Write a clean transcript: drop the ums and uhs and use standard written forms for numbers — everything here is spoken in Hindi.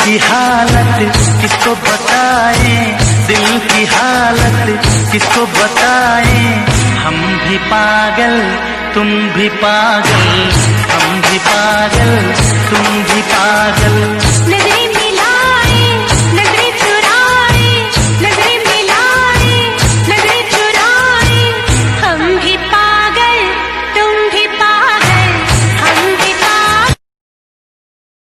की हालत किसको बताएं, दिल की हालत किसको बताएं। हम भी पागल तुम भी पागल, हम भी पागल तुम भी